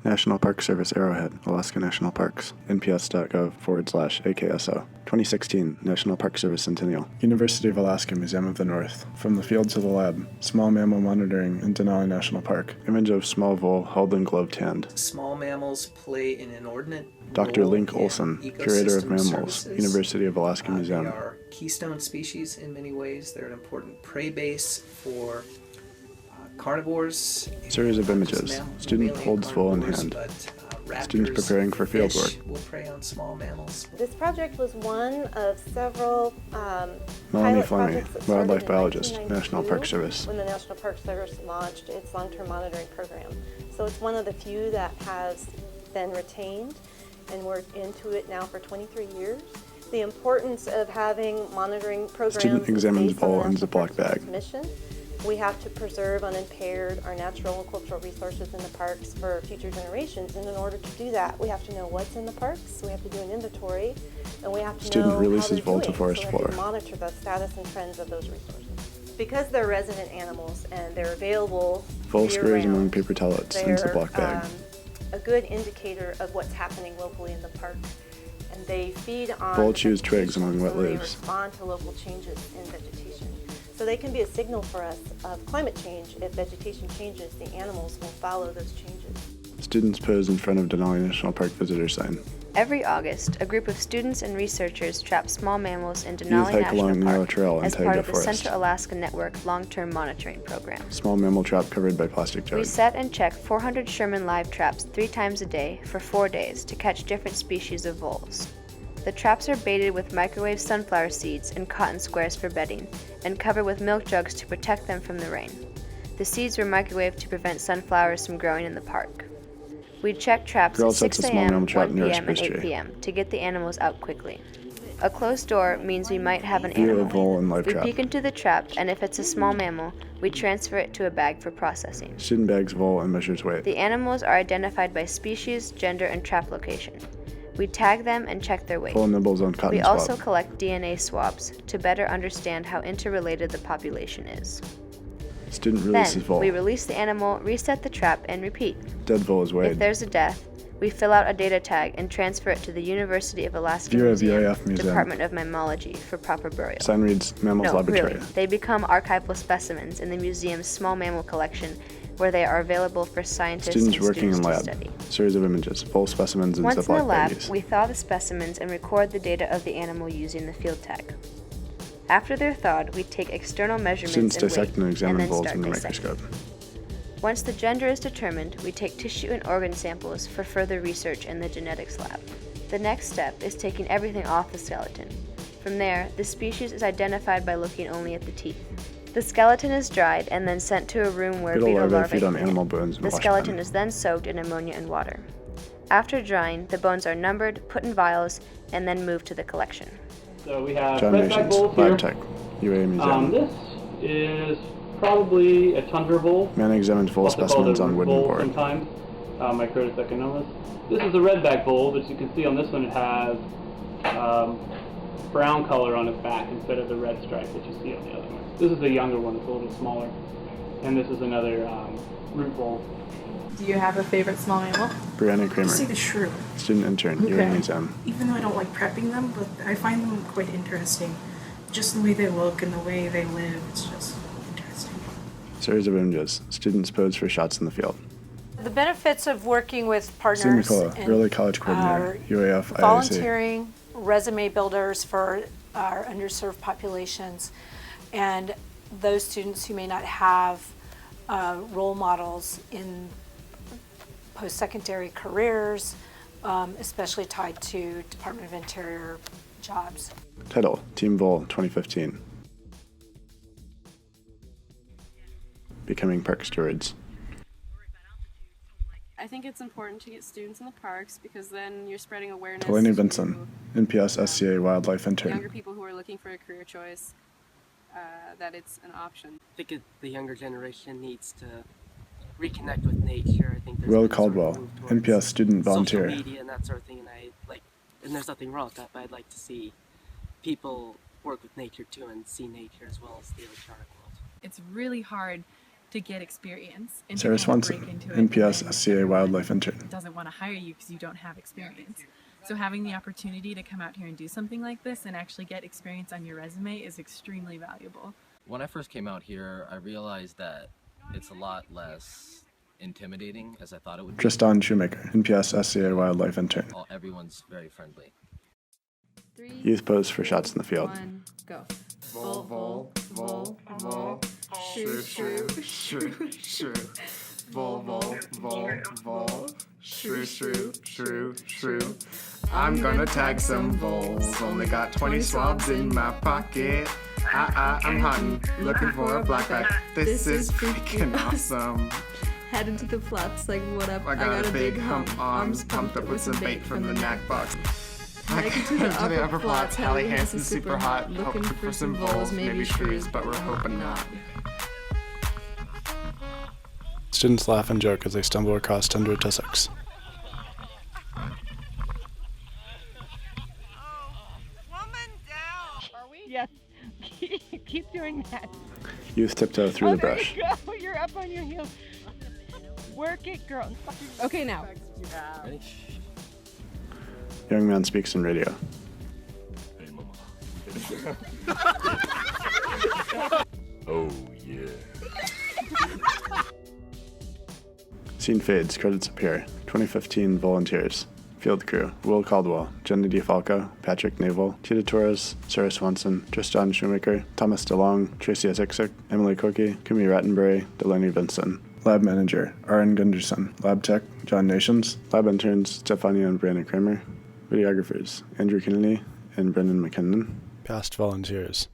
National Park Service Arrowhead, Alaska National Parks, nps.gov/AKSO. 2016 National Park Service Centennial. University of Alaska Museum of the North. From the Field to the Lab. Small Mammal Monitoring in Denali National Park. Image of small vole held in gloved hand. Small mammals play an inordinate Dr. role Link in Olson, Curator of ecosystem Mammals, services. University of Alaska Museum. They are keystone species in many ways. They're an important prey base for carnivores. Series of images. Student holds vole in hand. Students preparing for field work. Will prey on small mammals. This project was one of several Melanie pilot Fleming, projects that Wildlife started in Biologist, 1992 National Park Service. when the National Park Service launched its long-term monitoring program. So it's one of the few that has been retained, and we're into it now for 23 years. The importance of having monitoring programs Student examines based on the vole in National Ziploc Park Service bag. mission. We have to preserve unimpaired our natural and cultural resources in the parks for future generations, and in order to do that, we have to know what's in the parks, we have to do an inventory, and we have to Student know releases how vole they're to doing, forest so we have floor. to monitor the status and trends of those resources. Because they're resident animals and they're available Vole scurries year-round, among paper tellets in they're Ziploc bag. a good indicator of what's happening locally in the park. And they feed on Vole chews twigs among wet vegetation, so leaves. They respond to local changes in vegetation. So they can be a signal for us of climate change. If vegetation changes, the animals will follow those changes. Students pose in front of Denali National Park visitor sign. Every August, a group of students and researchers trap small mammals in Youth Denali hike along National narrow Park trail in as part Taiga of the Forest. Central Alaska Network long-term monitoring program. Small mammal trap covered by plastic We jug. set and check 400 Sherman live traps 3 times a day for 4 days to catch different species of voles. The traps are baited with microwave sunflower seeds and cotton squares for bedding, and covered with milk jugs to protect them from the rain. The seeds were microwaved to prevent sunflowers from growing in the park. We check traps Girl at sets 6 a small a.m., mammal trap 1 near a p.m., and spruce 8 tree. p.m. to get the animals out quickly. A closed door means we might have an View animal. of vole in live We trap. peek into the trap, and if it's a small mammal, we transfer it to a bag for processing. Student bags vole and measures weight. The animals are identified by species, gender, and trap location. We tag them and check their weight. Vole nibbles on cotton We swab. also collect DNA swabs to better understand how interrelated the population is. Student releases Then, vole. we release the animal, reset the trap, and repeat. Dead vole is If weighed. there's a death, we fill out a data tag and transfer it to the University of Alaska View of Museum, UAF Museum. Department of Mammalogy for proper burial. Sign reads Mammals No, Laboratory. really, they become archival specimens in the museum's small mammal collection, where they are available for scientists Students and working students in to lab. study. Series of images. Vole specimens in Once in the Ziploc lab, baggies. we thaw the specimens and record the data of the animal using the field tag. After they're thawed, we take external measurements Students and dissect weight, and examine then voles start in the dissecting. microscope. Once the gender is determined, we take tissue and organ samples for further research in the genetics lab. The next step is taking everything off the skeleton. From there, the species is identified by looking only at the teeth. The skeleton is dried and then sent to a room where Beetle larvae feed on clean it. animal bones and The wash skeleton them. is then soaked in ammonia and water. After drying, the bones are numbered, put in vials, and then moved to the collection. So we have John redback Nations, voles here. Lab Tech, UA Museum. This is probably a tundra vole. Man examines vole Also called specimens a on root wooden vole board. sometimes. Microtus economus. This is a redback vole, but you can see on this one it has brown color on its back instead of the red stripe that you see on the other one. This is a younger one, it's a little smaller. And this is another root vole. Do you have a favorite small mammal? Brianna Kramer, Say the shrew. student intern, UA Okay. Museum. Even though I don't like prepping them, but I find them quite interesting. Just the way they look and the way they live, it's just interesting. Series of images. Students pose for shots in the field. The benefits of working with Steve partners McCullough, and Early College Coordinator, UAF IAC. volunteering, resume builders for our underserved populations, and those students who may not have role models in post-secondary careers, especially tied to Department of Interior jobs. Title, Team Vole 2015. Becoming Park Stewards. I think it's important to get students in the parks because then you're spreading awareness Delaney to Vinson, NPS SCA Wildlife younger Intern. people who are looking for a career choice, that it's an option. I think the younger generation needs to reconnect with nature. I think there's Will been sort of Caldwell, move towards NPS Student Volunteer. social media and that sort of thing, and there's nothing wrong with that, but I'd like to see people work with nature too and see nature as well as the electronic world. It's really hard to get experience. And Sarah to kind of Swanson, break into it NPS when SCA Wildlife Intern. doesn't want to hire you because you don't have experience. So having the opportunity to come out here and do something like this and actually get experience on your resume is extremely valuable. When I first came out here, I realized that it's a lot less intimidating as I thought it would be. Tristan Shoemaker, NPS SCA Wildlife Intern. Everyone's very friendly. 3, Youth pose for shots in the field. 1, go. Vol, vol, vol, vol, shoo, shoo, shoo, shoo. Vol, vol, vol, vol, shoo, shoo, shoo, shoo. I'm gonna tag some voles. Only got 20 swabs in my pocket. I'm hunting, looking for a blackback. This is freaking awesome. Head into the flats like what up? I got a big hump, arms pumped up with some bait from the knack box. Hiking to the upper flats, Hallie Hansen's super hot, looking for some voles, maybe shrews, but we're hoping not. Students laugh and joke as they stumble across tundra tussocks. Yes. Keep doing that. Youth tiptoe through the brush. There you go. You're up on your heels. Work it, girl. Okay, now. Ready? Young man speaks in radio. Hey, mama. Oh, yeah. Scene fades, credits appear. 2015 volunteers. Field crew: Will Caldwell, Jenny DeFalco, Patrick Naval, Tita Torres, Sarah Swanson, Tristan Shoemaker, Thomas DeLong, Tracy Isiksik, Emily Cookie, Kumi Rattenbury, Delaney Vinson. Lab manager: Aaron Gunderson. Lab tech: John Nations. Lab interns: Stefania and Brandon Kramer. Videographers: Andrew Kennedy and Brendan McKinnon. Past volunteers: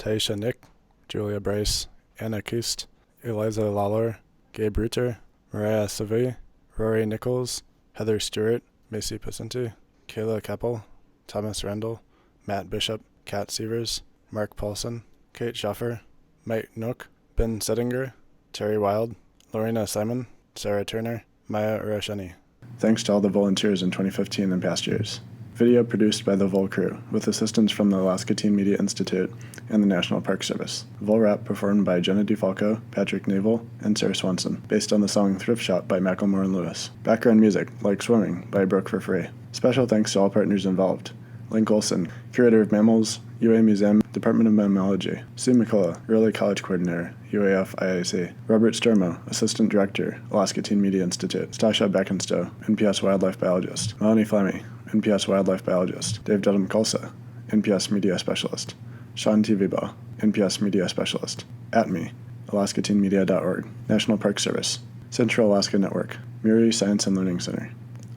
Taisha Nick, Julia Bryce, Anna Kist, Eliza Lawler, Gabe Reuter, Mariah Savy, Rory Nichols, Heather Stewart, Macy Pacenti, Kayla Keppel, Thomas Randall, Matt Bishop, Kat Sievers, Mark Paulson, Kate Schaffer, Mike Nook, Ben Settinger, Terry Wild, Lorena Simon, Sarah Turner, Maya Urasheni. Thanks to all the volunteers in 2015 and past years. Video produced by the Vole crew, with assistance from the Alaska Teen Media Institute and the National Park Service. Vole rap performed by Jenna DeFalco, Patrick Naval, and Sarah Swanson, based on the song Thrift Shop by Macklemore and Lewis. Background music, Like Swimming, by Brooke for Free. Special thanks to all partners involved. Link Olson, Curator of Mammals, UA Museum, Department of Mammalogy. Sue McCullough, Early College Coordinator, UAF IAC. Robert Stormo, Assistant Director, Alaska Teen Media Institute. Stasha Beckenstow, NPS Wildlife Biologist. Melanie Flemmy, NPS Wildlife Biologist. Dave Dedham Kulsa, NPS Media Specialist. Sean Tvbaugh, NPS Media Specialist. @me, alaskateenmedia.org. National Park Service. Central Alaska Network. Murie Science and Learning Center.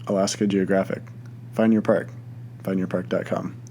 Alaska Geographic. Find Your Park. findyourpark.com.